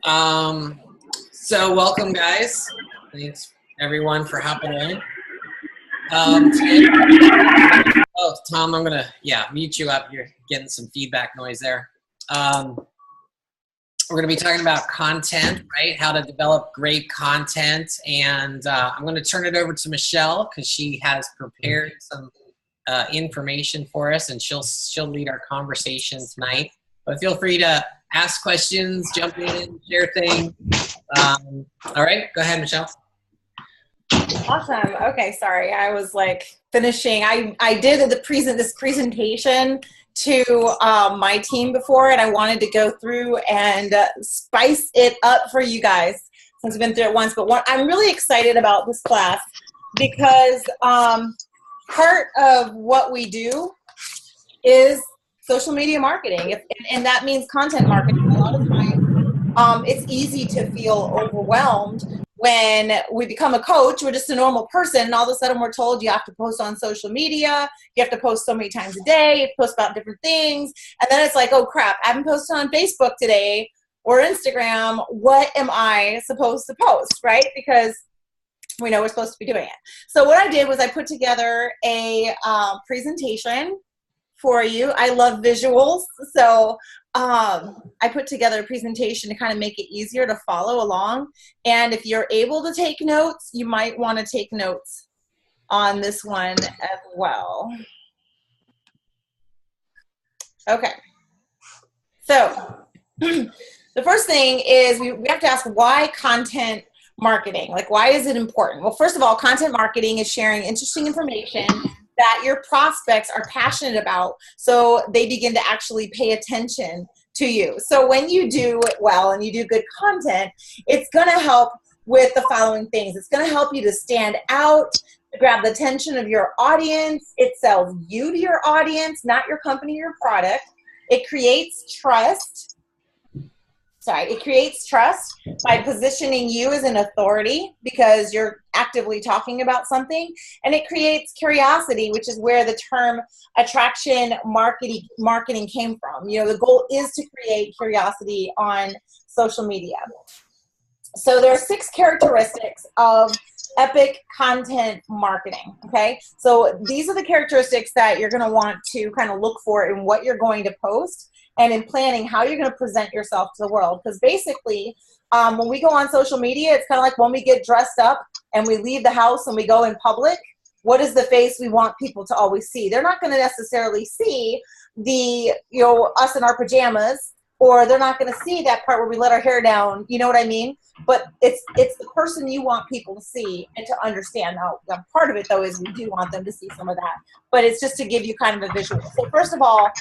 Um, so welcome, guys. Thanks everyone for hopping in. Today, oh, Tom, I'm gonna mute you up. You're getting some feedback noise there. We're gonna be talking about content, right? How to develop great content, and I'm gonna turn it over to Michelle because she has prepared some information for us, and she'll lead our conversation tonight. But feel free to ask questions, jump in, share things. All right, go ahead, Michelle. Awesome. Okay, sorry. I was like finishing. I did this presentation to my team before, and I wanted to go through and spice it up for you guys since we've been through it once. But I'm really excited about this class because part of what we do is social media marketing, and that means content marketing. A lot of times it's easy to feel overwhelmed when we become a coach. We're just a normal person, and all of a sudden we're told you have to post on social media, you have to post so many times a day, you have to post about different things, and then it's like, oh crap, I haven't posted on Facebook today or Instagram. What am I supposed to post, right? Because we know we're supposed to be doing it. So what I did was I put together a presentation for you. I love visuals, so I put together a presentation to kind of make it easier to follow along. And if you're able to take notes, you might want to take notes on this one as well. Okay. So the first thing is we have to ask, why content marketing? Like, why is it important? Well, first of all, content marketing is sharing interesting information that your prospects are passionate about, so they begin to actually pay attention to you. So when you do it well and you do good content, it's going to help with the following things. It's going to help you to stand out, to grab the attention of your audience. It sells you to your audience, not your company or your product. It creates trust. It creates trust by positioning you as an authority because you're actively talking about something. And it creates curiosity, which is where the term attraction marketing came from. You know, the goal is to create curiosity on social media. So there are 6 characteristics of epic content marketing, okay? So these are the characteristics that you're going to want to kind of look for in what you're going to post and in planning how you're going to present yourself to the world. Because basically, when we go on social media, it's kind of like when we get dressed up and we leave the house and we go in public, what is the face we want people to always see? They're not going to necessarily see us in our pajamas, or they're not going to see that part where we let our hair down, you know what I mean? But it's the person you want people to see and to understand. Now, part of it, though, is we do want them to see some of that. But it's just to give you kind of a visual. So first of all,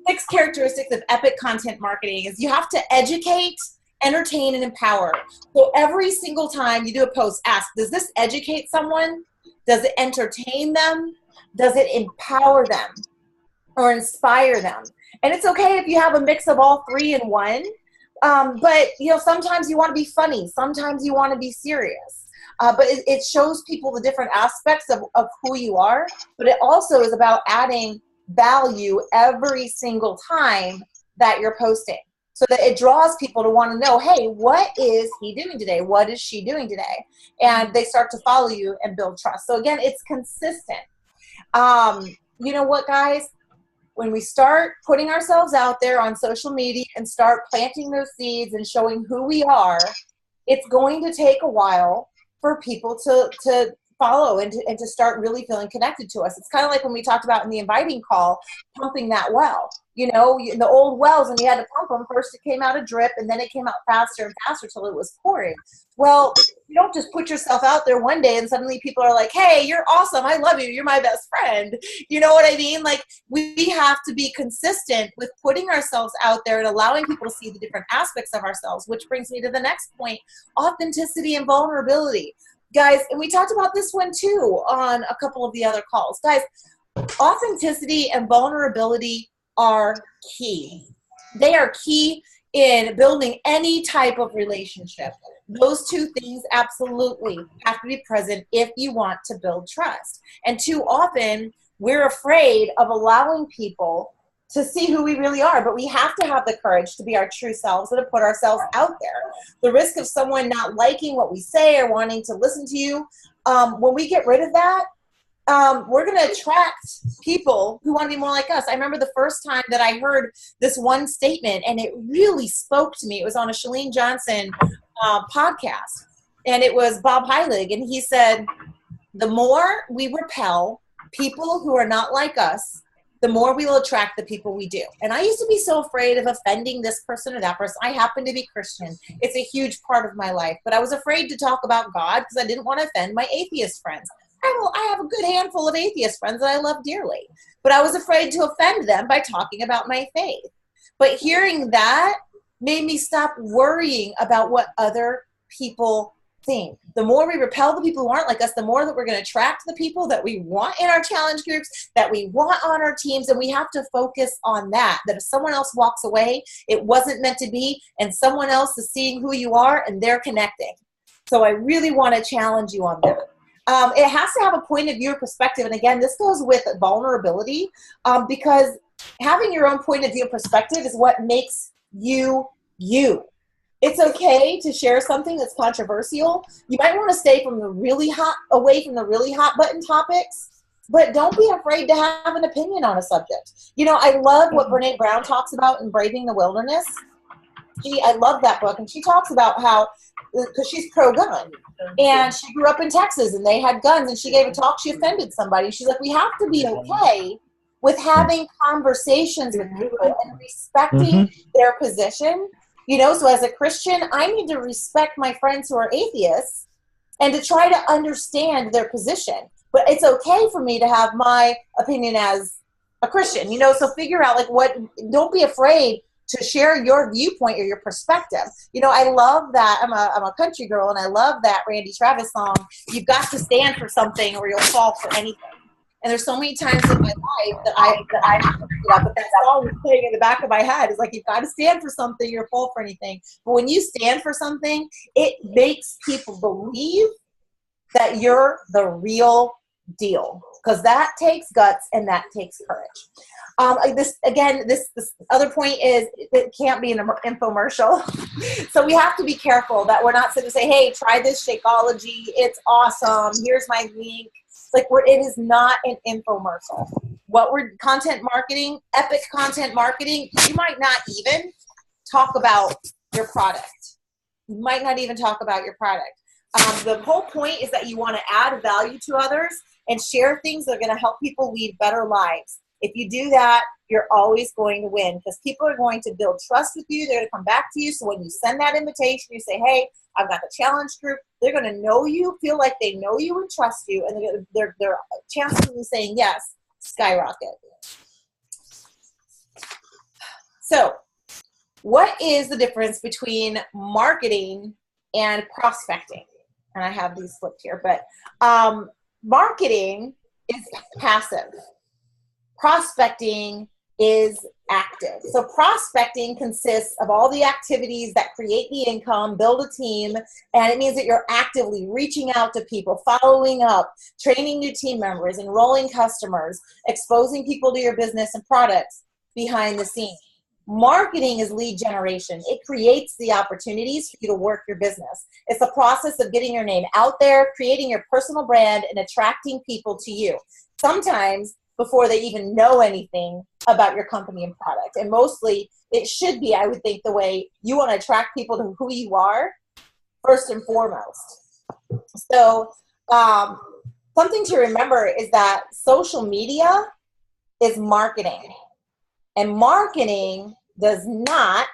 6 characteristics of epic content marketing is you have to educate, entertain, and empower. So every single time you do a post, ask, does this educate someone? Does it entertain them? Does it empower them or inspire them? And it's okay if you have a mix of all 3 in one. But sometimes you want to be funny. Sometimes you want to be serious. But it shows people the different aspects of who you are. But it also is about adding value every single time that you're posting, so that it draws people to want to know, hey, what is he doing today? What is she doing today? And they start to follow you and build trust. So again, it's consistent. You know what, guys? When we start putting ourselves out there on social media and start planting those seeds and showing who we are, it's going to take a while for people to follow and to start really feeling connected to us. It's kind of like when we talked about in the inviting call, pumping that well. In the old wells, and you had to pump them, first it came out a drip, and then it came out faster and faster till it was pouring. Well, you don't just put yourself out there one day and suddenly people are like, hey, you're awesome, I love you, you're my best friend. You know what I mean? Like, we have to be consistent with putting ourselves out there and allowing people to see the different aspects of ourselves, which brings me to the next point, authenticity and vulnerability. Guys, and we talked about this one too on a couple of the other calls. Guys, authenticity and vulnerability are key. They are key in building any type of relationship. Those 2 things absolutely have to be present if you want to build trust. And too often, we're afraid of allowing people to see who we really are. But we have to have the courage to be our true selves and to put ourselves out there. The risk of someone not liking what we say or wanting to listen to you, when we get rid of that, we're going to attract people who want to be more like us. I remember the first time that I heard this one statement, and it really spoke to me. It was on a Chalene Johnson podcast, and it was Bob Heilig, and he said, the more we repel people who are not like us, the more we will attract the people we do. And I used to be so afraid of offending this person or that person. I happen to be Christian. It's a huge part of my life. But I was afraid to talk about God because I didn't want to offend my atheist friends. I have a good handful of atheist friends that I love dearly. But I was afraid to offend them by talking about my faith. But hearing that made me stop worrying about what other people think. The more we repel the people who aren't like us, the more that we're going to attract the people that we want in our challenge groups, that we want on our teams, and we have to focus on that. That if someone else walks away, it wasn't meant to be, and someone else is seeing who you are, and they're connecting. So I really want to challenge you on that. It has to have a point of view or perspective, and again, this goes with vulnerability, because having your own point of view and perspective is what makes you you. It's okay to share something that's controversial. You might want to stay away from the really hot button topics, but don't be afraid to have an opinion on a subject. You know, I love what Brene Brown talks about in Braving the Wilderness. I love that book, and she talks about how, because she's pro-gun, and she grew up in Texas, and they had guns, and she gave a talk, she offended somebody. She's like, we have to be okay with having conversations with people and respecting their position. You know, so as a Christian, I need to respect my friends who are atheists and to try to understand their position. But it's okay for me to have my opinion as a Christian, you know, so figure out don't be afraid to share your viewpoint or your perspective. You know, I love that. I'm a country girl, and I love that Randy Travis song, you've got to stand for something or you'll fall for anything. And there's so many times in my life that I but that song is playing in the back of my head. It's like, you've got to stand for something, you're fall for anything. But when you stand for something, it makes people believe that you're the real deal, because that takes guts and that takes courage. This other point is it can't be an infomercial. So we have to be careful that we're not sitting and say, hey, try this Shakeology. It's awesome. Here's my link. It is not an infomercial. Content marketing, epic content marketing, you might not even talk about your product. You might not even talk about your product. The whole point is that you want to add value to others and share things that are going to help people lead better lives. If you do that, you're always going to win, because people are going to build trust with you. They're going to come back to you. So when you send that invitation, you say, hey, I've got the challenge group. They're going to know you, feel like they know you and trust you, and their chances of saying yes skyrocket. So what is the difference between marketing and prospecting? And I have these flipped here, but marketing is passive. Prospecting is active. So prospecting consists of all the activities that create the income, build a team, and it means that you're actively reaching out to people, following up, training new team members, enrolling customers, exposing people to your business and products behind the scenes. Marketing is lead generation. It creates the opportunities for you to work your business. It's the process of getting your name out there, creating your personal brand, and attracting people to you. Sometimes before they even know anything about your company and product. And mostly it should be, I would think, the way you want to attract people to who you are first and foremost. So something to remember is that social media is marketing. And marketing does not,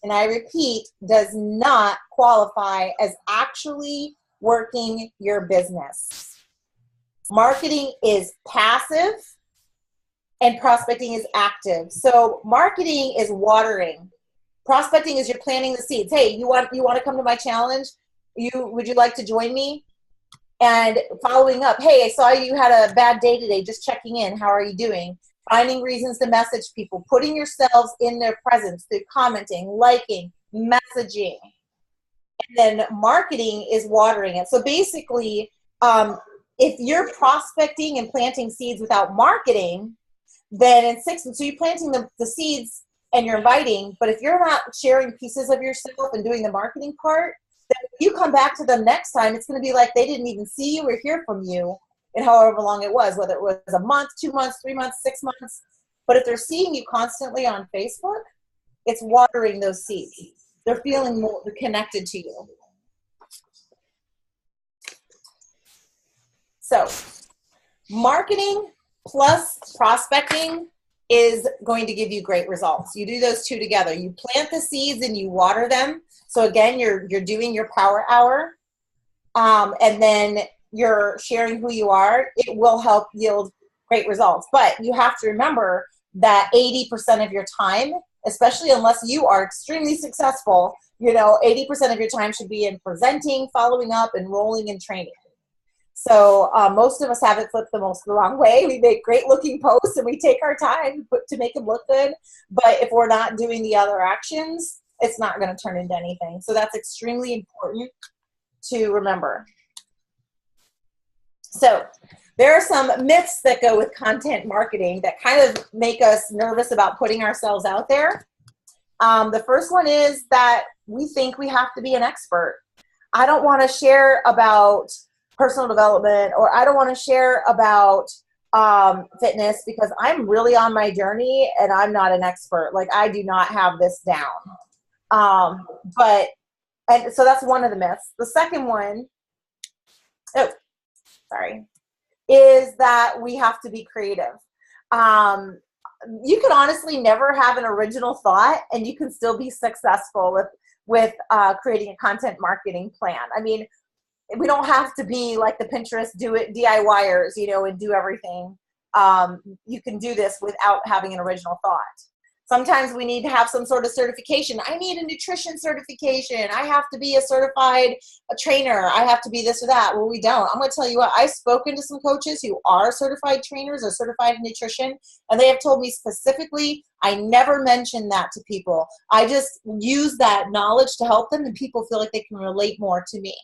and I repeat, does not qualify as actually working your business. Marketing is passive and prospecting is active. So marketing is watering. Prospecting is you're planting the seeds. Hey, you want to come to my challenge? Would you like to join me? And following up, hey, I saw you had a bad day today, just checking in. How are you doing? Finding reasons to message people, putting yourselves in their presence through commenting, liking, messaging. And then marketing is watering it. So basically, if you're prospecting and planting seeds without marketing, then in 6 months, so you're planting the seeds and you're inviting, but if you're not sharing pieces of yourself and doing the marketing part, then when you come back to them next time, it's going to be like they didn't even see you or hear from you in however long it was, whether it was a month, 2 months, 3 months, 6 months. But if they're seeing you constantly on Facebook, it's watering those seeds. They're feeling more connected to you. So marketing plus prospecting is going to give you great results. You do those two together. You plant the seeds and you water them. So again, you're doing your power hour, and then you're sharing who you are. It will help yield great results. But you have to remember that 80% of your time, especially unless you are extremely successful, 80% of your time should be in presenting, following up, enrolling, and training. So most of us have it flipped the wrong way. We make great looking posts and we take our time to make them look good. But if we're not doing the other actions, it's not going to turn into anything. So that's extremely important to remember. So there are some myths that go with content marketing that kind of make us nervous about putting ourselves out there. The first one is that we think we have to be an expert. I don't want to share about personal development, or I don't want to share about fitness because I'm really on my journey and I'm not an expert. Like, I do not have this down. And so that's one of the myths. The second one, is that we have to be creative. You can honestly never have an original thought and you can still be successful with creating a content marketing plan. I mean, we don't have to be like the Pinterest DIYers, and do everything. You can do this without having an original thought. Sometimes we need to have some sort of certification. I need a nutrition certification. I have to be a certified trainer. I have to be this or that. Well, we don't. I'm going to tell you what, I've spoken to some coaches who are certified trainers or certified in nutrition, and they have told me specifically, I never mention that to people. I just use that knowledge to help them, and people feel like they can relate more to me.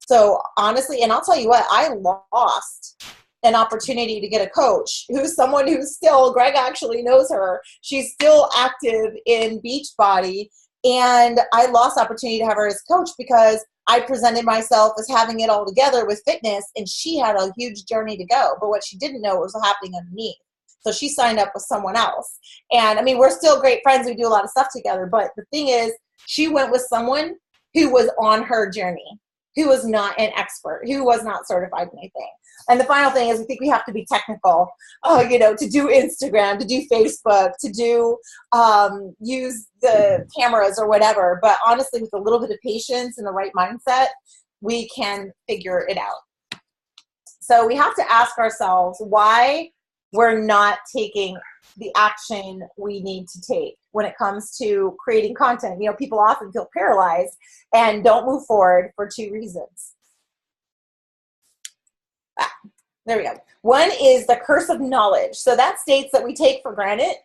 So honestly, and I'll tell you what, I lost an opportunity to get a coach who's someone who's still, Greg actually knows her, she's still active in Beachbody, and I lost opportunity to have her as coach because I presented myself as having it all together with fitness, and she had a huge journey to go, but what she didn't know was happening underneath. So she signed up with someone else. And I mean, we're still great friends, we do a lot of stuff together, but the thing is, she went with someone who was on her journey, who was not an expert, who was not certified in anything. And the final thing is, we think we have to be technical, to do Instagram, to do Facebook, to do use the cameras or whatever. But honestly, with a little bit of patience and the right mindset, we can figure it out. So we have to ask ourselves why we're not taking the action we need to take when it comes to creating content. People often feel paralyzed and don't move forward for two reasons. There we go. One is the curse of knowledge. So that states that we take for granted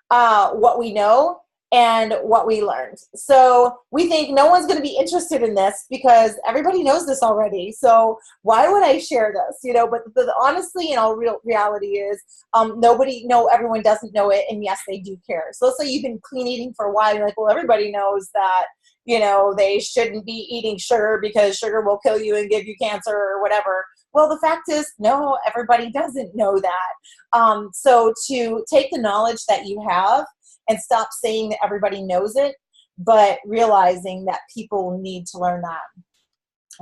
what we know and what we learned. So we think no one's going to be interested in this because everybody knows this already. So why would I share this? But honestly, in all reality is everyone doesn't know it. And yes, they do care. So let's say you've been clean eating for a while. You're like, well, everybody knows that, they shouldn't be eating sugar because sugar will kill you and give you cancer or whatever. Well, the fact is, no, everybody doesn't know that. So to take the knowledge that you have and stop saying that everybody knows it, but realizing that people need to learn that.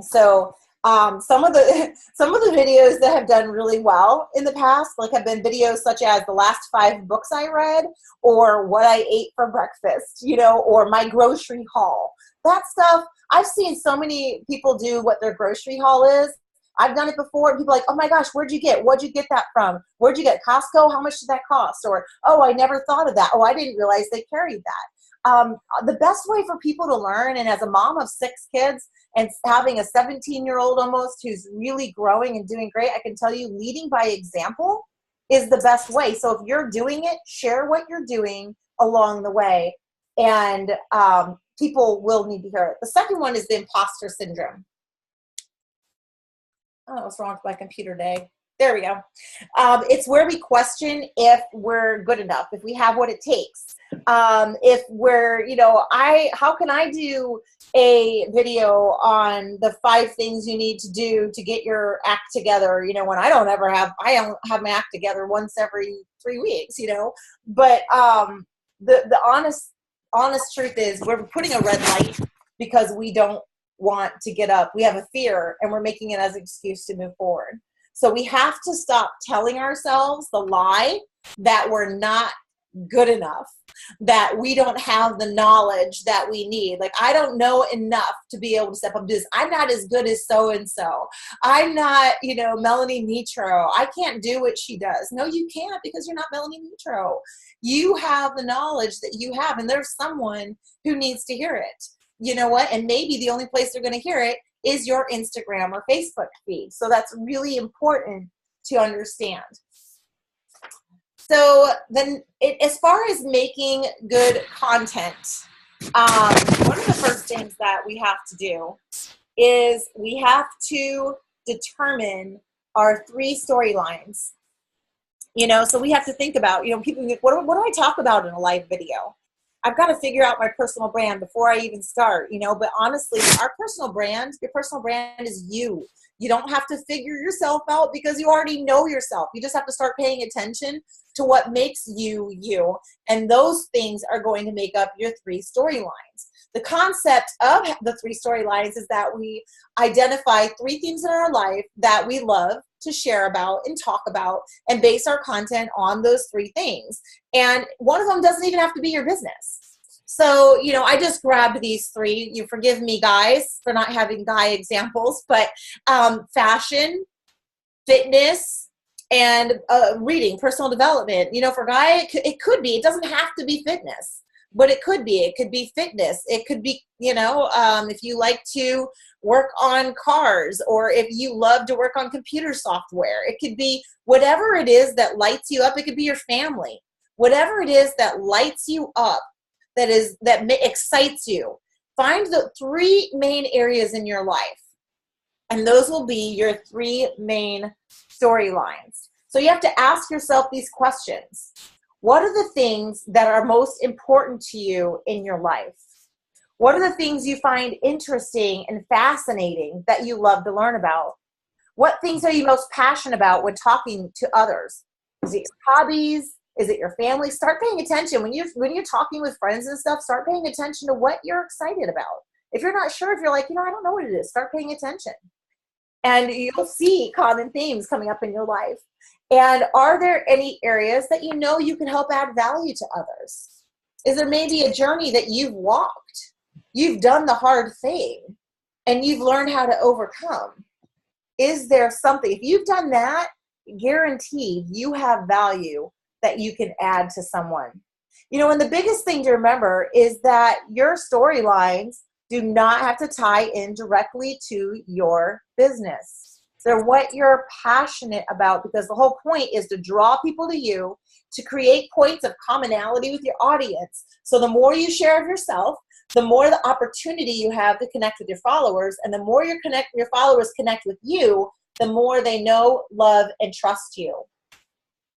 So some of the videos that have done really well in the past, have been videos such as the last 5 books I read, or what I ate for breakfast, or my grocery haul. That stuff, I've seen so many people do what their grocery haul is. I've done it before, and people are like, oh my gosh, what'd you get that from? Where'd you get Costco? How much did that cost? Or, oh, I never thought of that. Oh, I didn't realize they carried that. The best way for people to learn, and as a mom of 6 kids and having a 17-year-old almost who's really growing and doing great, I can tell you leading by example is the best way. So if you're doing it, share what you're doing along the way, and people will need to hear it. The second one is the imposter syndrome. Oh, what's wrong with my computer today? There we go. It's where we question if we're good enough, if we have what it takes. If we're, you know, how can I do a video on the 5 things you need to do to get your act together, you know, when I don't have my act together once every 3 weeks, you know. But the honest truth is we're putting a red light because we don't want to get up. We have a fear and we're making it as an excuse to move forward. So we have to stop telling ourselves the lie that we're not good enough, that we don't have the knowledge that we need. Like, I don't know enough to be able to step up to this. I'm not as good as so-and-so. I'm not, you know, Melanie Mitro. I can't do what she does. No, you can't, because you're not Melanie Mitro. You have the knowledge that you have, and there's someone who needs to hear it. You know what? And maybe the only place they're going to hear it is your Instagram or Facebook feed. So that's really important to understand. So then as far as making good content, one of the first things that we have to do is we have to determine our 3 storylines. You know, so we have to think about, you know, people, what do I talk about in a live video? I've got to figure out my personal brand before I even start, you know. But honestly, our personal brand, your personal brand is you. You don't have to figure yourself out because you already know yourself. You just have to start paying attention to what makes you, you. And those things are going to make up your 3 storylines. The concept of the 3 storylines is that we identify 3 things in our life that we love to share about and talk about, and base our content on those 3 things. And one of them doesn't even have to be your business. So, you know, I just grabbed these 3. You forgive me, guys, for not having guy examples, but fashion, fitness, and reading, personal development. You know, for guy, it could be, it doesn't have to be fitness, but it could be fitness. It could be, you know, if you like to work on cars, or if you love to work on computer software, it could be whatever it is that lights you up. It could be your family, whatever it is that lights you up, that excites you. Find the 3 main areas in your life, and those will be your 3 main storylines. So you have to ask yourself these questions. What are the things that are most important to you in your life? What are the things you find interesting and fascinating that you love to learn about? What things are you most passionate about when talking to others? Is it your hobbies? Is it your family? Start paying attention. When you're talking with friends and stuff, start paying attention to what you're excited about. If you're not sure, if you're like, you know, I don't know what it is, start paying attention. And you'll see common themes coming up in your life. And are there any areas that you know you can help add value to others? Is there maybe a journey that you've walked? You've done the hard thing and you've learned how to overcome. Is there something? If you've done that, guaranteed you have value that you can add to someone. You know, and the biggest thing to remember is that your storylines do not have to tie in directly to your business. They're what you're passionate about, because the whole point is to draw people to you, to create points of commonality with your audience. So the more you share of yourself, the more the opportunity you have to connect with your followers, and the more your followers connect with you, the more they know, love, and trust you.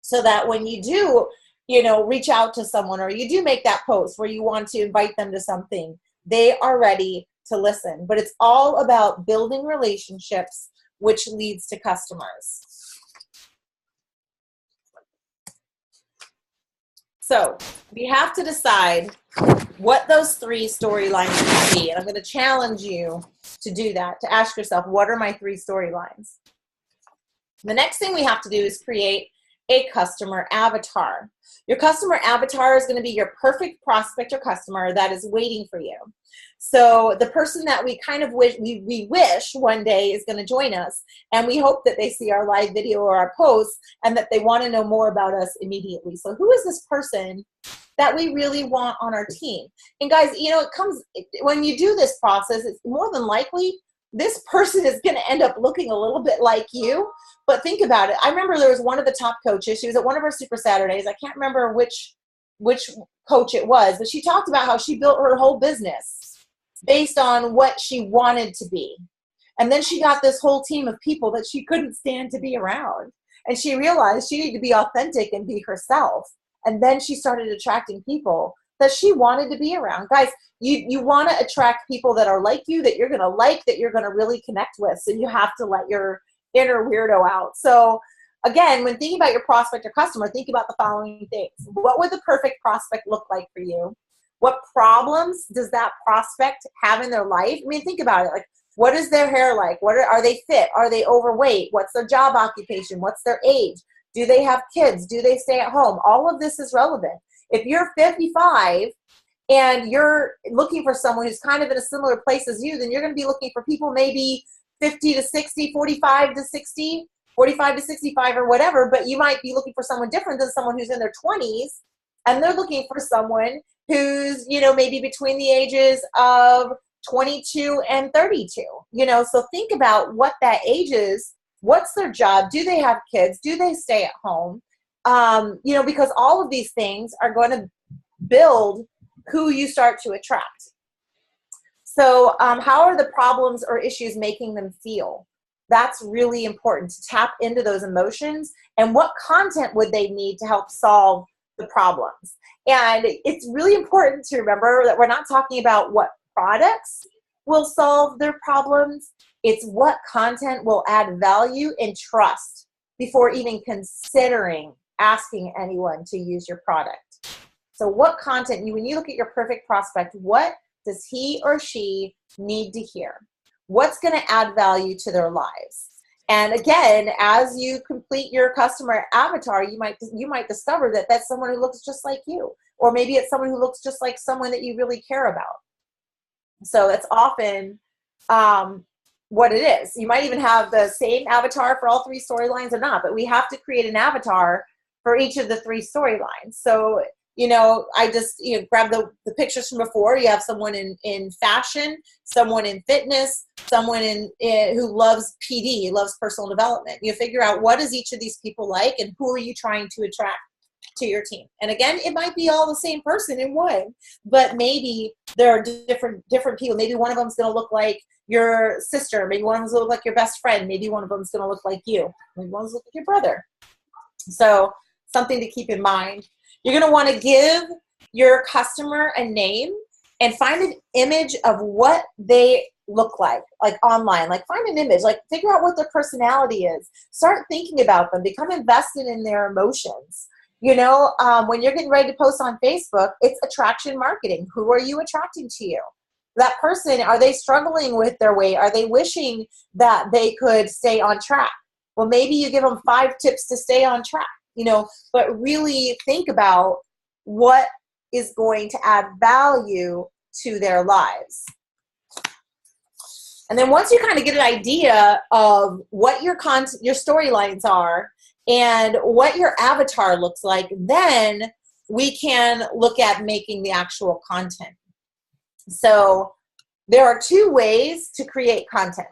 So that when you do, you know, reach out to someone, or you do make that post where you want to invite them to something, they are ready to listen. But it's all about building relationships, which leads to customers. So we have to decide what those 3 storylines should be. And I'm going to challenge you to do that, to ask yourself, what are my 3 storylines? The next thing we have to do is create a customer avatar. Your customer avatar is going to be your perfect prospect or customer that is waiting for you. So the person that we kind of wish, we wish one day is going to join us, and we hope that they see our live video or our posts and that they want to know more about us immediately. So who is this person that we really want on our team? And guys, you know, when you do this process, it's more than likely this person is going to end up looking a little bit like you. But think about it. I remember there was one of the top coaches. She was at one of our Super Saturdays. I can't remember which coach it was, but she talked about how she built her whole business based on what she wanted to be. And then she got this whole team of people that she couldn't stand to be around. And she realized she needed to be authentic and be herself. And then she started attracting people that she wanted to be around. Guys, you want to attract people that are like you, that you're going to like, that you're going to really connect with. So you have to let your inner weirdo out. So again, when thinking about your prospect or customer, think about the following things. What would the perfect prospect look like for you? What problems does that prospect have in their life? I mean, think about it. Like, what is their hair like? Are they fit? Are they overweight? What's their job occupation? What's their age? Do they have kids? Do they stay at home? All of this is relevant. If you're 55 and you're looking for someone who's kind of in a similar place as you, then you're going to be looking for people maybe 50 to 60, 45 to 60, 45 to 65 or whatever, but you might be looking for someone different than someone who's in their 20s, and they're looking for someone who's, you know, maybe between the ages of 22 and 32, you know. So think about what that age is. What's their job? Do they have kids? Do they stay at home? You know, because all of these things are going to build who you start to attract. So how are the problems or issues making them feel? That's really important, to tap into those emotions, and what content would they need to help solve the problems. And it's really important to remember that we're not talking about what products will solve their problems. It's what content will add value and trust before even considering asking anyone to use your product. So what content, when you look at your perfect prospect, what does he or she need to hear? What's going to add value to their lives? And again, as you complete your customer avatar, you might discover that that's someone who looks just like you, or maybe it's someone who looks just like someone that you really care about. So that's often what it is. You might even have the same avatar for all three storylines or not, but we have to create an avatar for each of the three storylines. So, you know, I just, you know, grab the pictures from before. You have someone in fashion, someone in fitness, someone who loves PD, loves personal development. You figure out what is each of these people like, and who are you trying to attract to your team. And again, it might be all the same person in one, but maybe there are different people. Maybe one of them is going to look like your sister. Maybe one of them is going to look like your best friend. Maybe one of them is going to look like you. Maybe one is going to look like your brother. So something to keep in mind. You're going to want to give your customer a name and find an image of what they look like online. Like, find an image, like figure out what their personality is. Start thinking about them. Become invested in their emotions. You know, when you're getting ready to post on Facebook, it's attraction marketing. Who are you attracting to you? That person, are they struggling with their weight? Are they wishing that they could stay on track? Well, maybe you give them 5 tips to stay on track, you know, but really think about what is going to add value to their lives. And then once you kind of get an idea of what your storylines are and what your avatar looks like, then we can look at making the actual content. So there are 2 ways to create content,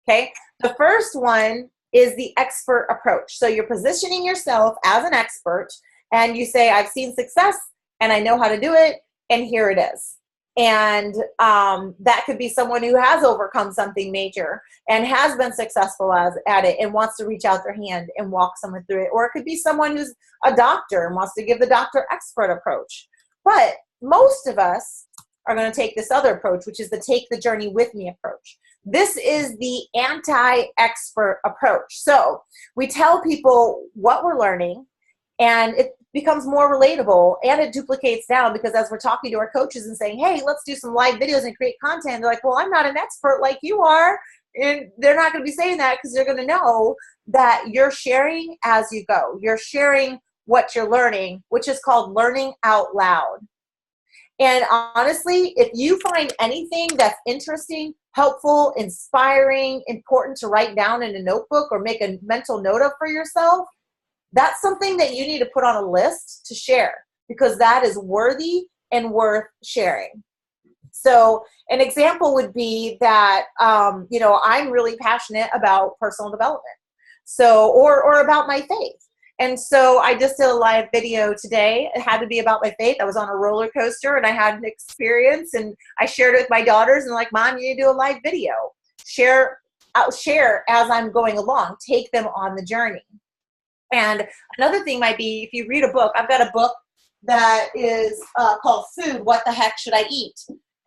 okay? The first one is the expert approach. So you're positioning yourself as an expert, and you say, I've seen success, and I know how to do it, and here it is. And that could be someone who has overcome something major and has been successful at it and wants to reach out their hand and walk someone through it. Or it could be someone who's a doctor and wants to give the doctor expert approach. But most of us are going to take this other approach, which is the take the journey with me approach. This is the anti-expert approach. So we tell people what we're learning, and it becomes more relatable, and it duplicates down, because as we're talking to our coaches and saying, hey, let's do some live videos and create content, they're like, well, I'm not an expert like you are. And they're not going to be saying that, because they're going to know that you're sharing as you go. You're sharing what you're learning, which is called learning out loud. And honestly, if you find anything that's interesting, helpful, inspiring, important to write down in a notebook or make a mental note of for yourself, that's something that you need to put on a list to share, because that is worthy and worth sharing. So an example would be that, you know, I'm really passionate about personal development, so, or about my faith. And so I just did a live video today. It had to be about my faith. I was on a roller coaster and I had an experience, and I shared it with my daughters, and like, Mom, you need to do a live video. I'll share as I'm going along, take them on the journey. And another thing might be, if you read a book, I've got a book that is called Food, What the Heck Should I Eat?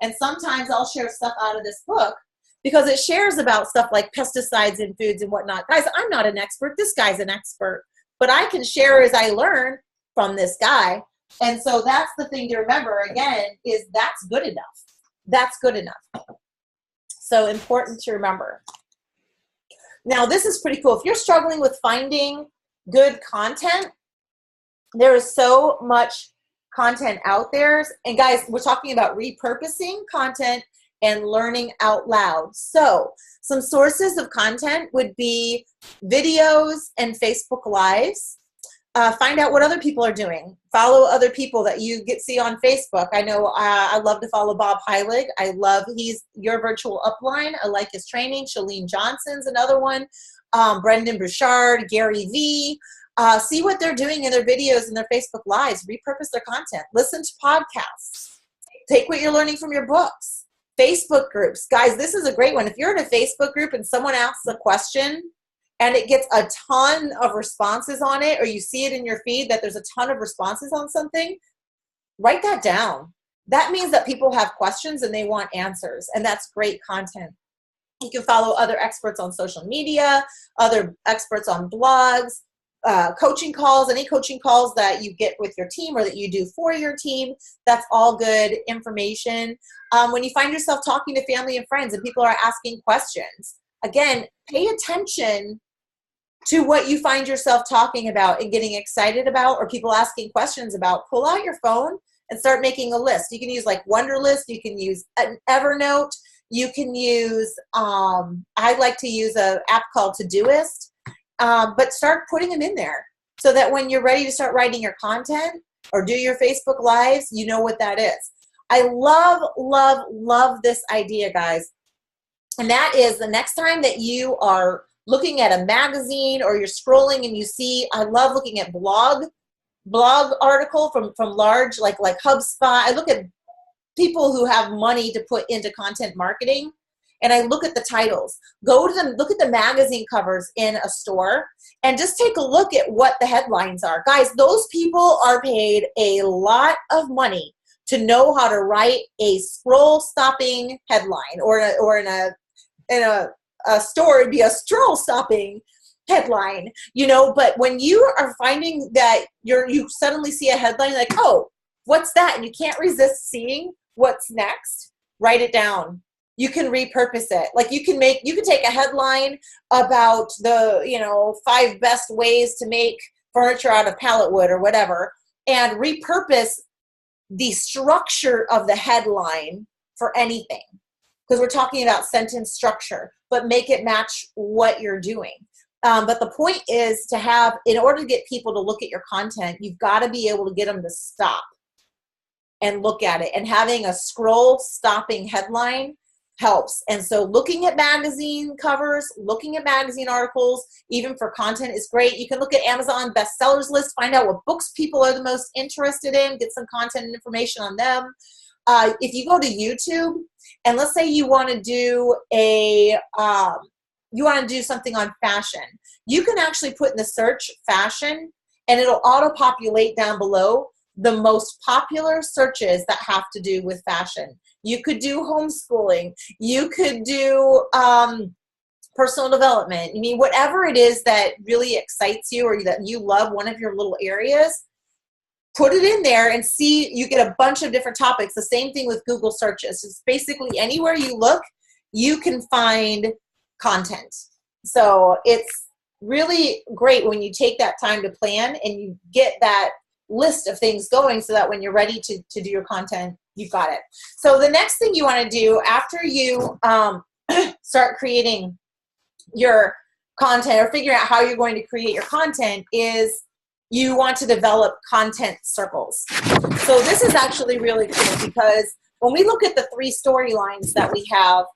And sometimes I'll share stuff out of this book because it shares about stuff like pesticides in foods and whatnot. Guys, I'm not an expert. This guy's an expert. But I can share as I learn from this guy. And so that's the thing to remember, again, is that's good enough. That's good enough. So important to remember. Now, this is pretty cool. If you're struggling with finding good content, there is so much content out there. And guys, we're talking about repurposing content and learning out loud. So some sources of content would be videos and Facebook Lives. Find out what other people are doing. Follow other people that you see on Facebook. I know I love to follow Bob Heilig. He's Your Virtual Upline. I like his training. Shalene Johnson's another one. Brendan Bouchard, Gary Vee. See what they're doing in their videos and their Facebook Lives. Repurpose their content. Listen to podcasts. Take what you're learning from your books. Facebook groups. Guys, this is a great one. If you're in a Facebook group and someone asks a question and it gets a ton of responses on it, or you see it in your feed that there's a ton of responses on something, write that down. That means that people have questions and they want answers, and that's great content. You can follow other experts on social media, other experts on blogs, coaching calls, any coaching calls that you get with your team or that you do for your team. That's all good information. When you find yourself talking to family and friends and people are asking questions, again, pay attention to what you find yourself talking about and getting excited about, or people asking questions about. Pull out your phone and start making a list. You can use like Wunderlist. You can use an Evernote. You can use, I like to use an app called Todoist. But start putting them in there so that when you're ready to start writing your content or do your Facebook Lives, you know what that is. I love, love, love this idea, guys. And that is the next time that you are looking at a magazine or you're scrolling and you see, I love looking at blog article from large, like HubSpot. I look at people who have money to put into content marketing, and I look at the titles. Go to them, look at the magazine covers in a store, and just take a look at what the headlines are. Guys, those people are paid a lot of money to know how to write a scroll-stopping headline, or in a store, it'd be a stroll-stopping headline, you know. But when you are finding that you suddenly see a headline like, oh, what's that? And you can't resist seeing what's next, write it down. You can repurpose it. Like you can take a headline about the 5 best ways to make furniture out of pallet wood or whatever, and repurpose the structure of the headline for anything, because we're talking about sentence structure, but make it match what you're doing. But the point is to have, in order to get people to look at your content, you've got to be able to get them to stop and look at it. And having a scroll stopping headline helps. And so looking at magazine covers, looking at magazine articles, even for content, is great. You can look at Amazon bestsellers list, find out what books people are the most interested in, get some content and information on them. If you go to YouTube, and let's say you want to do something on fashion, you can actually put in the search fashion, and it'll auto-populate down below the most popular searches that have to do with fashion. You could do homeschooling. You could do personal development. I mean, whatever it is that really excites you or that you love, one of your little areas, put it in there and see, you get a bunch of different topics. The same thing with Google searches. It's basically anywhere you look, you can find content. So it's really great when you take that time to plan and you get that list of things going so that when you're ready to do your content, you've got it. So the next thing you want to do after you start creating your content or figuring out how you're going to create your content is you want to develop content circles. So this is actually really cool because when we look at the 3 storylines that we have,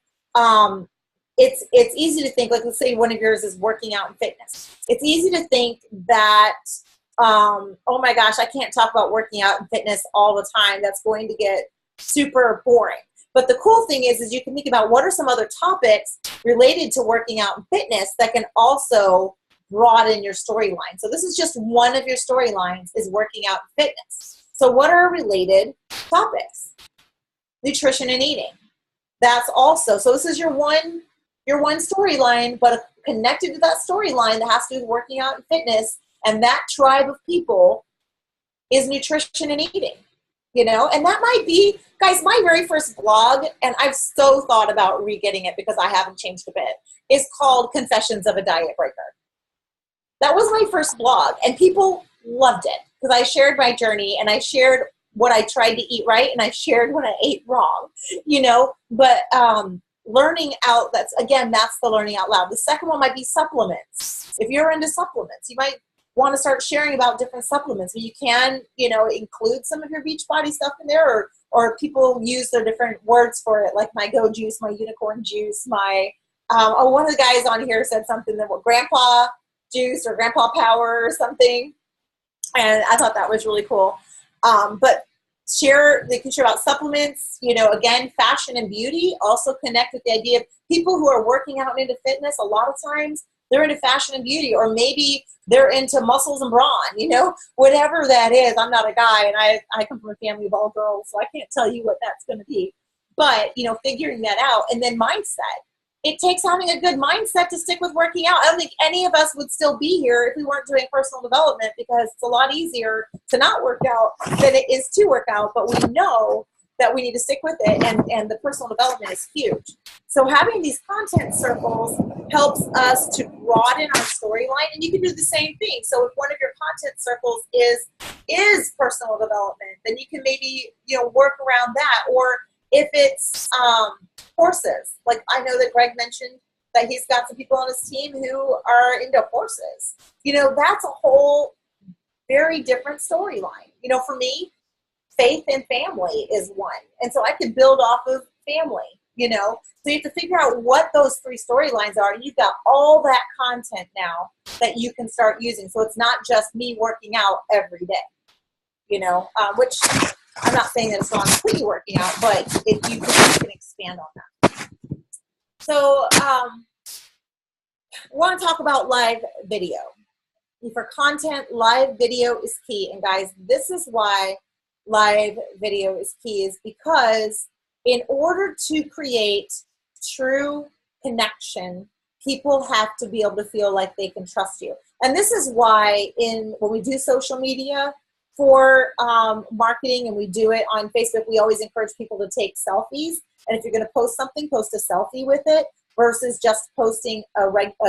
it's easy to think, like let's say one of yours is working out and fitness. It's easy to think that, oh my gosh, I can't talk about working out and fitness all the time. That's going to get super boring. But the cool thing is you can think about what are some other topics related to working out and fitness that can also broaden your storyline. So this is just one of your storylines, is working out and fitness. So what are related topics? Nutrition and eating. That's also, so this is your one storyline, but connected to that storyline that has to do with working out and fitness, and that tribe of people is nutrition and eating, you know? And that might be, guys, my very first blog, and I've so thought about re-getting it because I haven't changed a bit, is called Confessions of a Diet Breaker. That was my first blog, and people loved it because I shared my journey, and I shared what I tried to eat right, and I shared what I ate wrong, you know? But learning out, that's the learning out loud. The second one might be supplements. If you're into supplements, you might want to start sharing about different supplements. You can, you know, include some of your Beachbody stuff in there, or people use their different words for it, like my Go Juice, my Unicorn Juice, my, one of the guys on here said something that, well, Grandpa Juice or Grandpa Power or something. And I thought that was really cool. But they can share about supplements, you know, again, fashion and beauty, also connect with the idea of people who are working out and into fitness. A lot of times they're into fashion and beauty, or maybe they're into muscles and brawn, you know, whatever that is. I'm not a guy, and I come from a family of all girls, so I can't tell you what that's going to be. But, you know, figuring that out. And then mindset. It takes having a good mindset to stick with working out. I don't think any of us would still be here if we weren't doing personal development, because it's a lot easier to not work out than it is to work out. But we know that we need to stick with it, and the personal development is huge. So having these content circles helps us to broaden our storyline, and you can do the same thing. So if one of your content circles is personal development, then you can maybe, you know, work around that. Or if it's horses, like I know that Greg mentioned that he's got some people on his team who are into horses. You know, that's a whole very different storyline. You know, for me, faith and family is one. And so I could build off of family, you know. So you have to figure out what those three storylines are. And you've got all that content now that you can start using. So it's not just me working out every day, you know, which I'm not saying that it's wrong completely working out, but if you can expand on that. So we want to talk about live video. For content, live video is key. And guys, this is why live video is key, is because in order to create true connection, people have to be able to feel like they can trust you. And this is why when we do social media for marketing, and we do it on Facebook, we always encourage people to take selfies. And if you're going to post something, post a selfie with it versus just posting a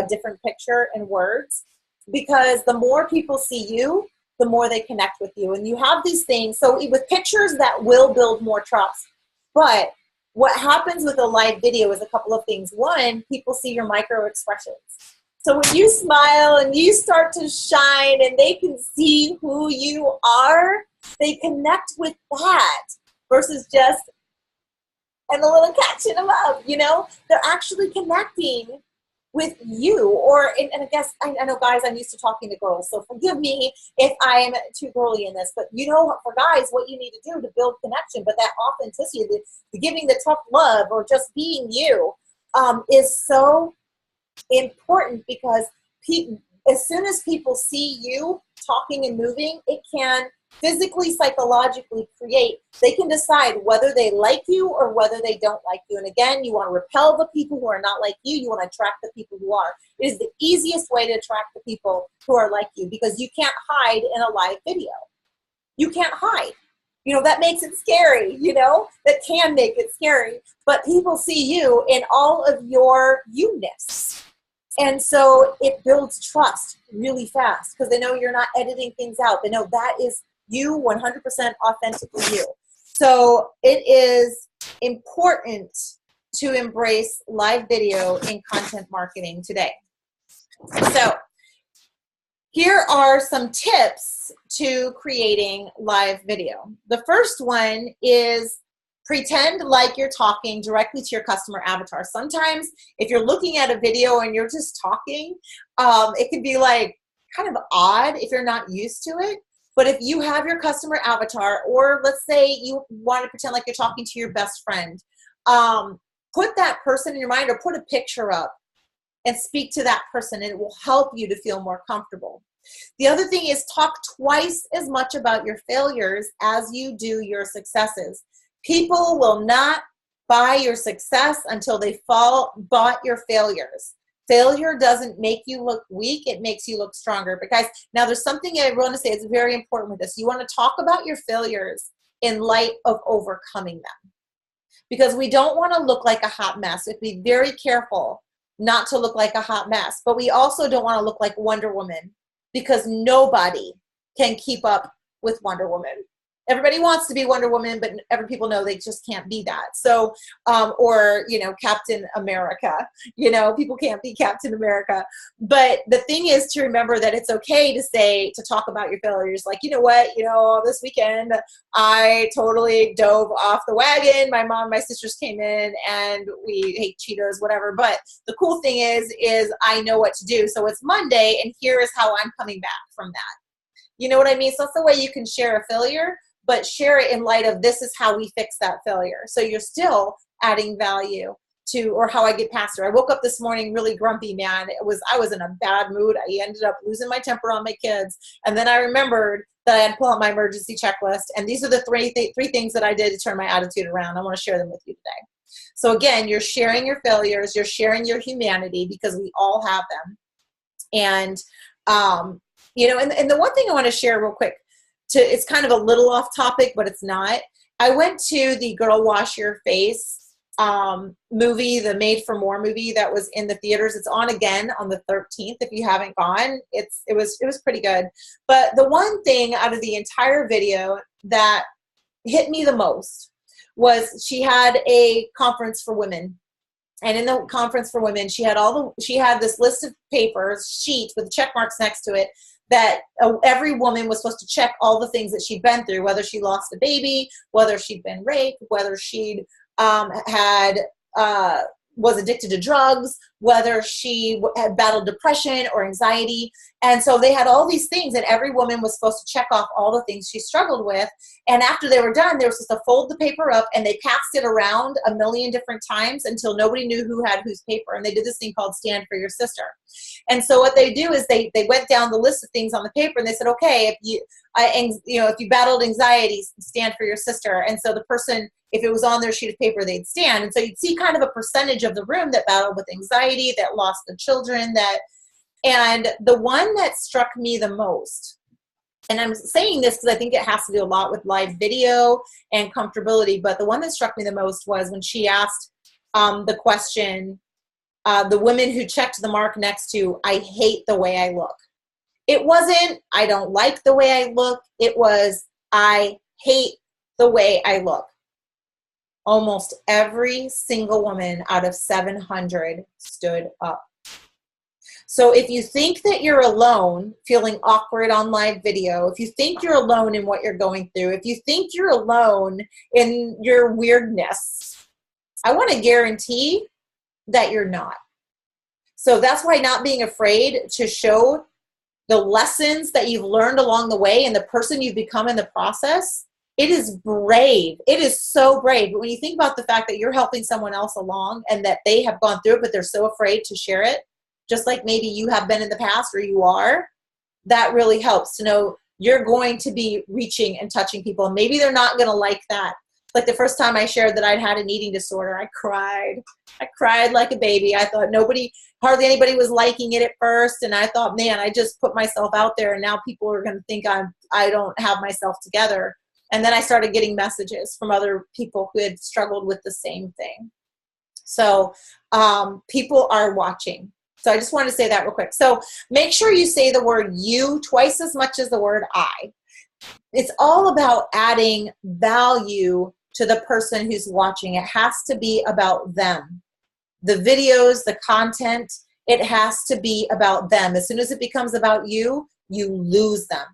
different picture and words. Because the more people see you, the more they connect with you. And you have these things. So with pictures, that will build more trust. But what happens with a live video is a couple of things. One, people see your micro expressions. So when you smile and you start to shine and they can see who you are, they connect with that versus just, and a little catching them up, you know? They're actually connecting with you. Or, and I guess, I know, guys, I'm used to talking to girls, so forgive me if I'm too girly in this, but you know, for guys, what you need to do to build connection, but that authenticity, the giving the tough love, or just being you, is so important, because as soon as people see you talking and moving, it can physically, psychologically they can decide whether they like you or whether they don't like you. And again, you want to repel the people who are not like you. You want to attract the people who are. It is the easiest way to attract the people who are like you, because you can't hide in a live video. You can't hide. You know, that makes it scary, you know, that can make it scary. But people see you in all of your you-ness. And so it builds trust really fast, because they know you're not editing things out. They know that is you, 100% authentically you. So it is important to embrace live video in content marketing today. So here are some tips to creating live video. The first one is pretend like you're talking directly to your customer avatar. Sometimes if you're looking at a video and you're just talking, it can be like kind of odd if you're not used to it. But if you have your customer avatar, or let's say you want to pretend like you're talking to your best friend, put that person in your mind, or put a picture up and speak to that person, and it will help you to feel more comfortable. The other thing is talk twice as much about your failures as you do your successes. People will not buy your success until they bought your failures. Failure doesn't make you look weak, it makes you look stronger. Because now there's something I want to say is very important with this. You want to talk about your failures in light of overcoming them. Because we don't want to look like a hot mess. We have to be very careful not to look like a hot mess. But we also don't want to look like Wonder Woman, because nobody can keep up with Wonder Woman. Everybody wants to be Wonder Woman, but every people know they just can't be that. So, or, you know, Captain America, you know, people can't be Captain America. But the thing is to remember that it's okay to talk about your failures. Like, you know what, this weekend I totally dove off the wagon. My mom, my sisters came in and we ate Cheetos, whatever. But the cool thing is I know what to do. So it's Monday and here is how I'm coming back from that. You know what I mean? So that's the way you can share a failure, but share it in light of this is how we fix that failure. So you're still adding value to, or how I get past it. I woke up this morning really grumpy, man. I was in a bad mood. I ended up losing my temper on my kids. And then I remembered that I had to pull out my emergency checklist. And these are the three things that I did to turn my attitude around. I want to share them with you today. So again, you're sharing your failures. You're sharing your humanity, because we all have them. And, and the one thing I want to share real quick, it's kind of a little off topic, but it's not. I went to the Girl Wash Your Face movie, the Made for More movie that was in the theaters. It's on again on the 13th. If you haven't gone, it was pretty good. But the one thing out of the entire video that hit me the most was she had a conference for women. And in the conference for women, she had this list of papers, sheet with check marks next to it, that every woman was supposed to check all the things that she'd been through, whether she lost a baby, whether she'd been raped, whether she'd was addicted to drugs, whether she had battled depression or anxiety. And so they had all these things, and every woman was supposed to check off all the things she struggled with. And after they were done, they were supposed to fold the paper up, and they passed it around a million different times until nobody knew who had whose paper. And they did this thing called Stand for Your Sister. And so what they do is they went down the list of things on the paper, and they said, okay, if you battled anxiety, stand for your sister. And so the person, if it was on their sheet of paper, they'd stand. And so you'd see kind of a percentage of the room that battled with anxiety, that lost the children, and the one that struck me the most, and I'm saying this because I think it has to do a lot with live video and comfortability, but the one that struck me the most was when she asked the question, the women who checked the mark next to, I hate the way I look. It wasn't, I don't like the way I look. It was, I hate the way I look. Almost every single woman out of 700 stood up. So if you think that you're alone feeling awkward on live video, if you think you're alone in what you're going through, if you think you're alone in your weirdness, I want to guarantee that you're not. So that's why not being afraid to show the lessons that you've learned along the way and the person you've become in the process, it is brave. It is so brave. But when you think about the fact that you're helping someone else along and that they have gone through it, but they're so afraid to share it, just like maybe you have been in the past or you are, that really helps to know you're going to be reaching and touching people. Maybe they're not going to like that. Like the first time I shared that I'd had an eating disorder, I cried. I cried like a baby. I thought hardly anybody was liking it at first. And I thought, man, I just put myself out there and now people are going to think I don't have myself together. And then I started getting messages from other people who had struggled with the same thing. So people are watching. So I just wanted to say that real quick. So make sure you say the word you twice as much as the word I. It's all about adding value to the person who's watching. It has to be about them. The videos, the content, it has to be about them. As soon as it becomes about you, you lose them.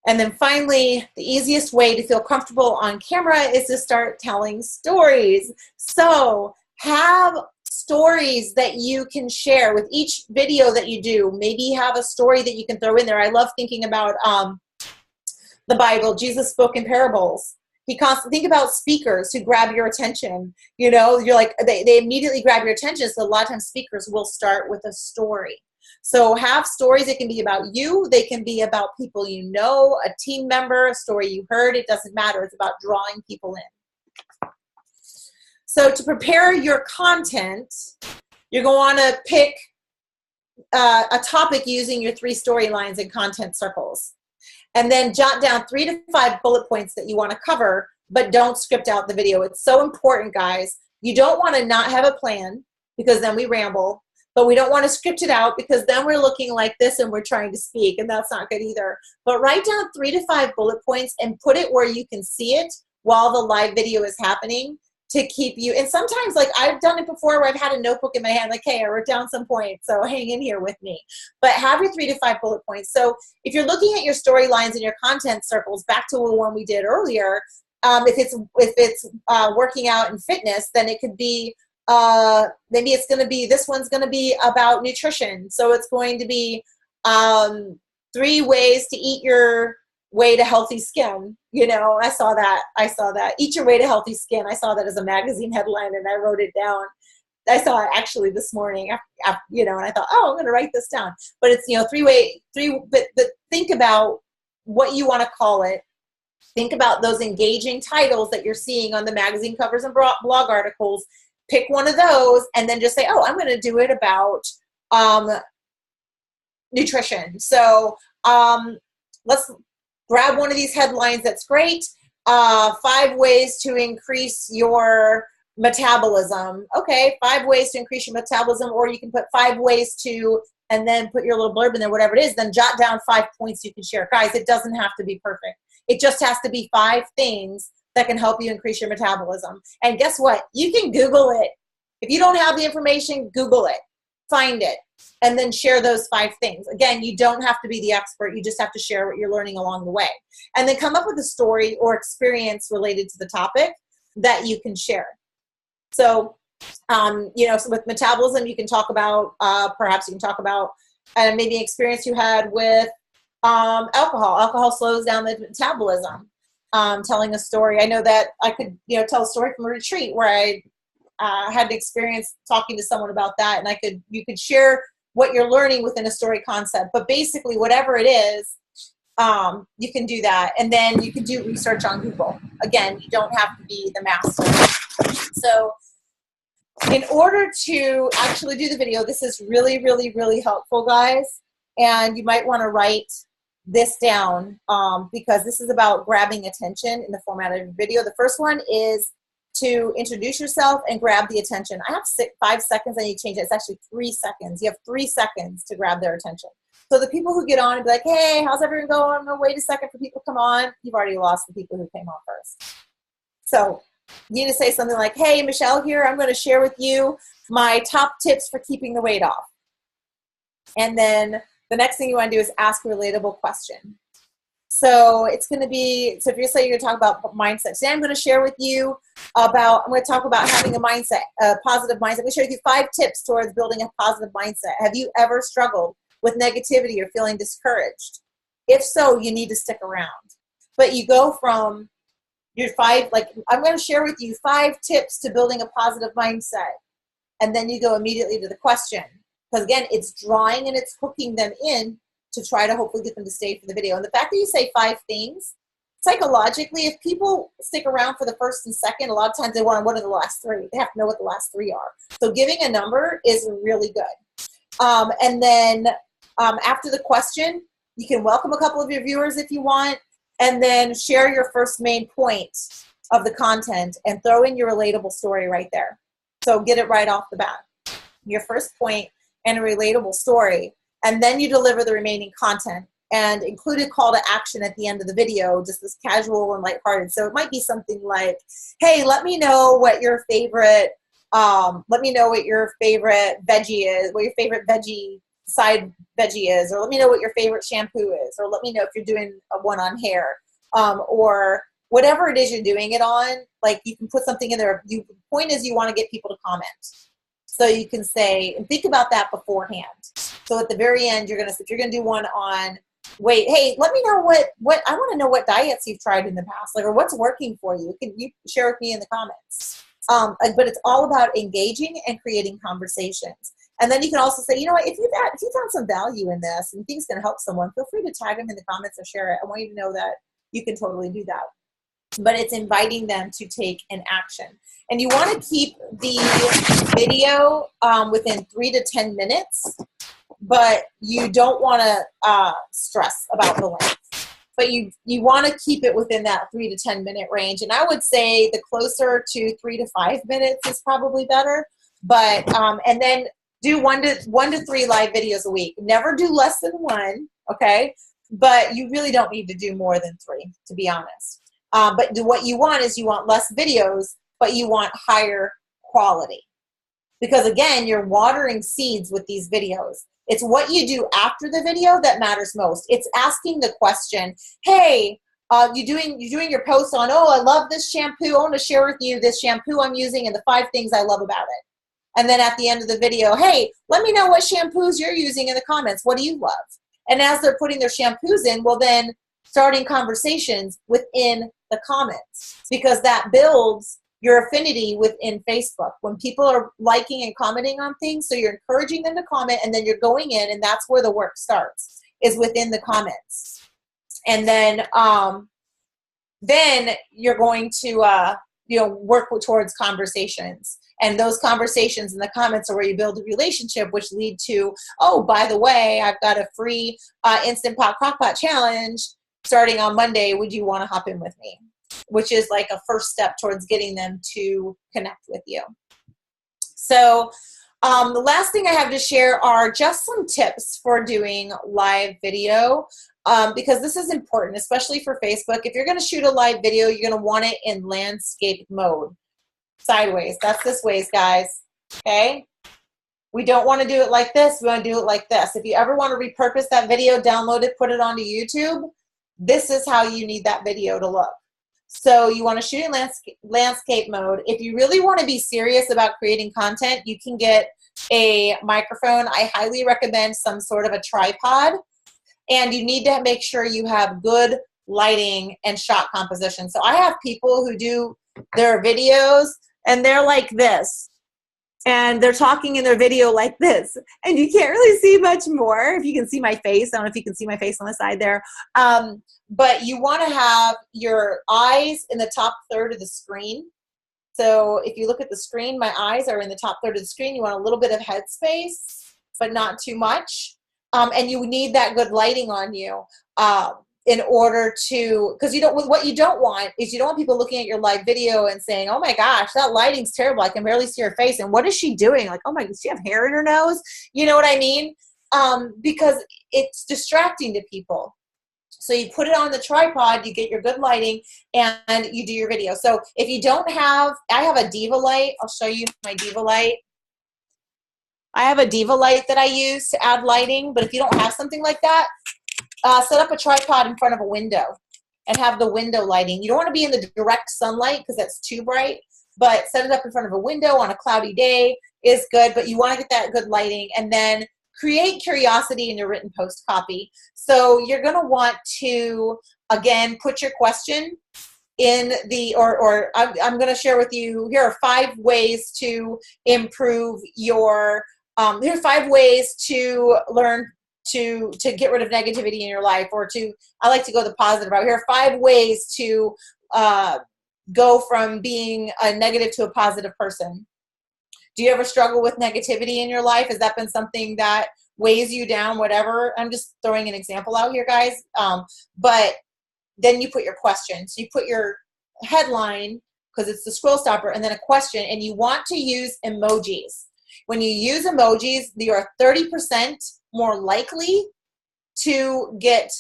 And then finally, the easiest way to feel comfortable on camera is to start telling stories. So have stories that you can share with each video that you do. Maybe have a story that you can throw in there. I love thinking about the Bible. Jesus spoke in parables. Think about speakers who grab your attention. You know, you're like, they immediately grab your attention. So a lot of times speakers will start with a story. So have stories. It can be about you. They can be about people you know, a team member, a story you heard. It doesn't matter. It's about drawing people in. So to prepare your content, you're going to want to pick a topic using your 3 storylines and content circles. And then jot down 3 to 5 bullet points that you want to cover, but don't script out the video. It's so important, guys. You don't want to not have a plan, because then we ramble, but we don't want to script it out, because then we're looking like this and we're trying to speak, and that's not good either. But write down 3 to 5 bullet points and put it where you can see it while the live video is happening, to keep you. And sometimes, like, I've done it before where I've had a notebook in my hand, like, hey, I wrote down some points, so hang in here with me. But have your 3 to 5 bullet points. So if you're looking at your storylines and your content circles, back to the one we did earlier, if it's working out and fitness, then it could be, maybe it's going to be, this one's going to be about nutrition. So it's going to be 3 ways to eat your way to healthy skin. You know, I saw that. Eat your way to healthy skin. I saw that as a magazine headline, and I wrote it down. I saw it actually this morning, you know, and I thought, oh, I'm going to write this down. But it's, you know, but think about what you want to call it. Think about those engaging titles that you're seeing on the magazine covers and blog articles. Pick one of those, and then just say, oh, I'm going to do it about nutrition. So let's grab one of these headlines. That's great. 5 ways to increase your metabolism. Okay, 5 ways to increase your metabolism, or you can put 5 ways to, and then put your little blurb in there, whatever it is, then jot down 5 points you can share. Guys, it doesn't have to be perfect. It just has to be 5 things that can help you increase your metabolism. And guess what? You can Google it. If you don't have the information, Google it. Find it. And then share those 5 things. Again, you don't have to be the expert. You just have to share what you're learning along the way. And then come up with a story or experience related to the topic that you can share. So, you know, so with metabolism, you can talk about, perhaps you can talk about maybe an experience you had with alcohol. Alcohol slows down the metabolism. Telling a story. I know that I could, you know, tell a story from a retreat where I had an experience talking to someone about that, and you could share what you're learning within a story concept. But basically, whatever it is, you can do that, and then you can do research on Google. Again, you don't have to be the master. So, in order to actually do the video, this is really, really, really helpful, guys. And you might want to write this down because this is about grabbing attention in the format of a video. The first one is to introduce yourself and grab the attention. I have 5 seconds. I need to change it. It's actually 3 seconds. You have 3 seconds to grab their attention. So the people who get on and be like, hey, how's everyone going? No, wait a second for people to come on. You've already lost the people who came on first. So you need to say something like, hey, Michelle here. I'm going to share with you my top tips for keeping the weight off. And then the next thing you want to do is ask a relatable question. So it's going to be, so if you're saying you're going to talk about mindset, today I'm going to share with you about, I'm going to talk about having a mindset, a positive mindset. I'm going to share with you 5 tips towards building a positive mindset. Have you ever struggled with negativity or feeling discouraged? If so, you need to stick around. But you go from your 5, like I'm going to share with you 5 tips to building a positive mindset. And then you go immediately to the question. Because again, it's drawing and it's hooking them in to try to hopefully get them to stay for the video. And the fact that you say 5 things, psychologically, if people stick around for the first and second, a lot of times they want, what are the last 3? They have to know what the last 3 are. So giving a number is really good. And then after the question, you can welcome a couple of your viewers if you want, and then share your first main point of the content and throw in your relatable story right there. So get it right off the bat. Your first point and a relatable story. And then you deliver the remaining content and include a call to action at the end of the video, just this casual and lighthearted. So it might be something like, hey, let me know what your favorite, veggie is, what your favorite side veggie is, or let me know what your favorite shampoo is, or let me know if you're doing one on hair, or whatever it is you're doing it on, like you can put something in there. The point is you want to get people to comment. So you can say, and think about that beforehand. So at the very end, if you're going to do one on wait, hey, let me know what I want to know what diets you've tried in the past, like, or what's working for you. Can you share with me in the comments? But it's all about engaging and creating conversations. And then you can also say, you know what, if you found some value in this and you think it's going to help someone, feel free to tag them in the comments or share it. I want you to know that you can totally do that. But it's inviting them to take an action. And you want to keep the video within 3 to 10 minutes, but you don't want to stress about the length. But you want to keep it within that 3 to 10 minute range. And I would say the closer to 3 to 5 minutes is probably better. But and then do one to 3 live videos a week. Never do less than 1, okay? But you really don't need to do more than 3, to be honest. But what you want is you want less videos, but you want higher quality. Because again, you're watering seeds with these videos. It's what you do after the video that matters most. It's asking the question, hey, you're doing your post on, oh, I love this shampoo. I want to share with you this shampoo I'm using and the 5 things I love about it. And then at the end of the video, hey, let me know what shampoos you're using in the comments. What do you love? And as they're putting their shampoos in, well then starting conversations within the comments, because that builds your affinity within Facebook. When people are liking and commenting on things, so you're encouraging them to comment, and then you're going in, and that's where the work starts, is within the comments. And then you're going to work towards conversations. And those conversations in the comments are where you build a relationship, which lead to, oh, by the way, I've got a free Instant Pot Crockpot challenge starting on Monday. Would you want to hop in with me? Which is like a first step towards getting them to connect with you. So the last thing I have to share are just some tips for doing live video, because this is important, especially for Facebook. If you're going to shoot a live video, you're going to want it in landscape mode. Sideways. That's this ways, guys. Okay? We don't want to do it like this. We want to do it like this. If you ever want to repurpose that video, download it, put it onto YouTube, this is how you need that video to look. So you want to shoot in landscape mode. If you really want to be serious about creating content, you can get a microphone. I highly recommend some sort of a tripod. And you need to make sure you have good lighting and shot composition. So I have people who do their videos and they're like this. And they're talking in their video like this. And you can't really see much more. If you can see my face, I don't know if you can see my face on the side there. But you want to have your eyes in the top third of the screen. So if you look at the screen, my eyes are in the top third of the screen. You want a little bit of head space, but not too much. And you need that good lighting on you. In order to, because what you don't want is you don't want people looking at your live video and saying, oh my gosh, that lighting's terrible. I can barely see her face. And what is she doing? Like, oh my, does she have hair in her nose? You know what I mean? Because it's distracting to people. So you put it on the tripod, you get your good lighting, and you do your video. So if you don't have, I have a Diva light. I'll show you my Diva light. I have a Diva light that I use to add lighting. But if you don't have something like that, set up a tripod in front of a window and have the window lighting. You don't want to be in the direct sunlight because that's too bright, but set it up in front of a window on a cloudy day is good, but you want to get that good lighting. And then create curiosity in your written post copy. So you're going to want to, again, put your question in the, I'm going to share with you, here are 5 ways to improve your, here are 5 ways to learn to get rid of negativity in your life, or to, I like to go the positive route. Here are 5 ways to go from being a negative to a positive person. Do you ever struggle with negativity in your life? Has that been something that weighs you down, whatever? I'm just throwing an example out here, guys. But then you put your question. So you put your headline, because it's the scroll stopper, and then a question, and you want to use emojis. When you use emojis, you are 30% more likely to get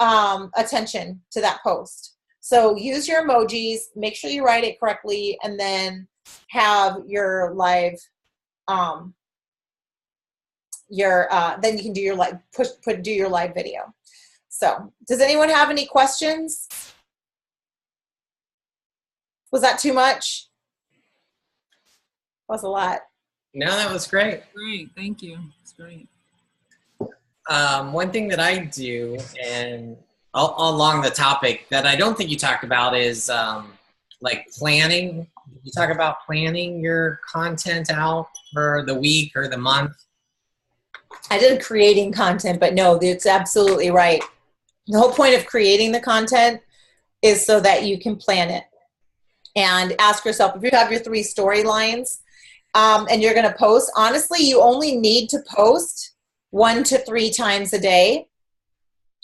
attention to that post. So use your emojis, make sure you write it correctly, and then have your live, then you can do your live, do your live video. So does anyone have any questions? Was that too much? That was a lot. No, that was great. Great, thank you. It's great. one thing that I do, and along the topic that I don't think you talked about is like planning. Did you talk about planning your content out for the week or the month? I did creating content, but no, it's absolutely right. The whole point of creating the content is so that you can plan it and ask yourself, if you have your 3 storylines and you're going to post, honestly, you only need to post 1 to 3 times a day.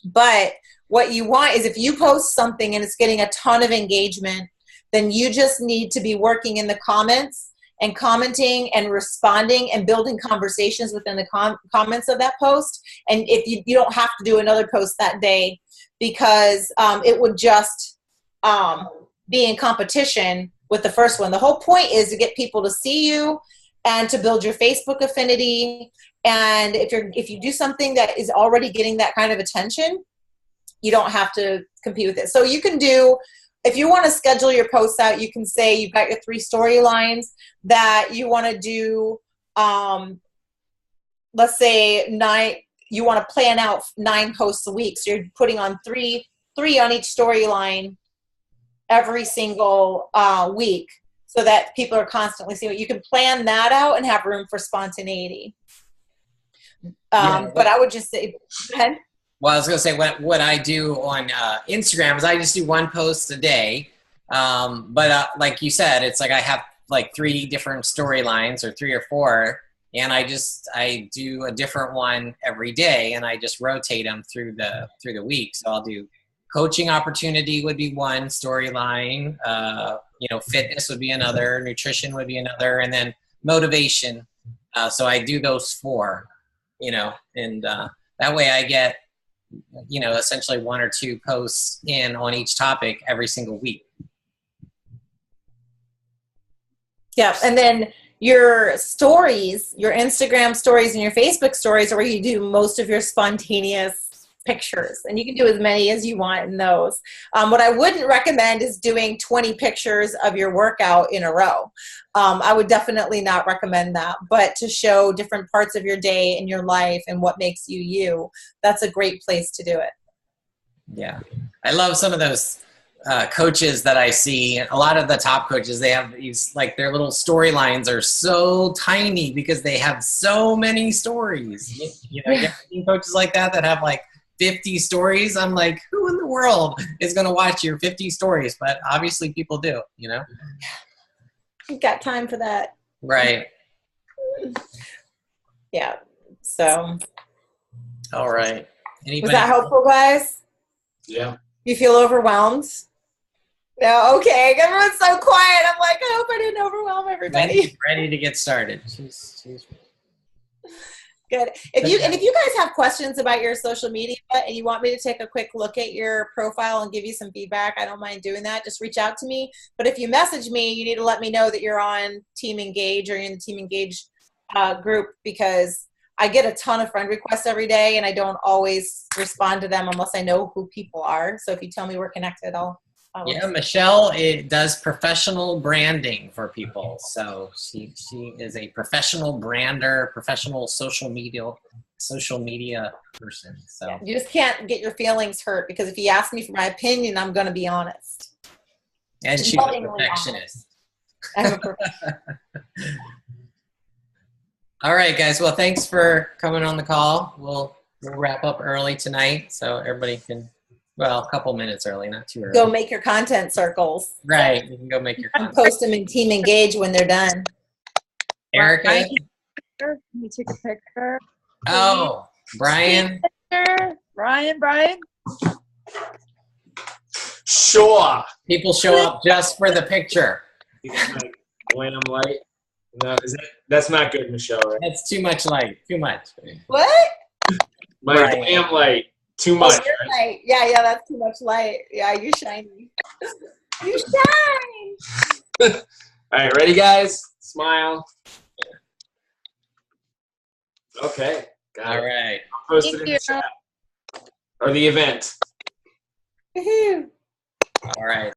But what you want is if you post something and it's getting a ton of engagement, then you just need to be working in the comments and commenting and responding and building conversations within the comments of that post. And if you don't have to do another post that day, because it would just be in competition with the first one. The whole point is to get people to see you and to build your Facebook affinity. And if you do something that is already getting that kind of attention, you don't have to compete with it. So you can do, if you want to schedule your posts out, you can say you've got your 3 storylines that you want to do, let's say you want to plan out 9 posts a week. So you're putting on three on each storyline every single week so that people are constantly seeing it. You can plan that out and have room for spontaneity. But I would just say, go ahead. Well, I was going to say what I do on Instagram is I just do 1 post a day. But like you said, it's like I have like 3 different storylines or 3 or 4, and I do a different one every day, and I just rotate them through the week. So I'll do coaching opportunity would be 1 storyline, fitness would be another, nutrition would be another, and then motivation. So I do those 4, and that way I get essentially 1 or 2 posts in on each topic every single week. Yeah, and then your stories, your Instagram stories and your Facebook stories are where you do most of your spontaneous pictures, and you can do as many as you want in those. What I wouldn't recommend is doing 20 pictures of your workout in a row. I would definitely not recommend that, but to show different parts of your day and your life and what makes you you, that's a great place to do it. Yeah, I love some of those coaches that I see. A lot of the top coaches, they have these, like, their little storylines are so tiny because they have so many stories. You get coaches like that have like 50 stories. I'm like, who in the world is going to watch your 50 stories? But obviously people do, You've got time for that. Right. Yeah. So. All right. Anybody? Was that helpful, guys? Yeah. You feel overwhelmed? No? Okay. Everyone's so quiet. I'm like, I hope I didn't overwhelm everybody. Ready to get started. She's good. If you guys have questions about your social media and you want me to take a quick look at your profile and give you some feedback, I don't mind doing that. Just reach out to me. But if you message me, you need to let me know that you're on Team Engage or you're in the Team Engage group, because I get a ton of friend requests every day and I don't always respond to them unless I know who people are. So if you tell me we're connected, I'll Michelle does professional branding for people. So she is a professional brander, professional social media person. So yeah, you just can't get your feelings hurt, because if you ask me for my opinion, I'm going to be honest. And she's a perfectionist. I'm a perfectionist. All right, guys. Well, thanks for coming on the call. We'll wrap up early tonight so everybody can. Well, a couple minutes early, not too early. Go make your content circles. Right. You can go make your content. Post them in Team Engage when they're done. Erica? Can you take a picture? Oh, Brian? Brian? Sure. People show up just for the picture. Glam light. No, that's not good, Michelle. Right? That's too much light. Too much. What? My glam light. Too Oh, much. your light. Yeah, that's too much light. Yeah, you're shiny. You shine. All right, ready, guys? Smile. Okay. Got All it. right. I'll post it in the chat. Or the event. Woohoo. All right.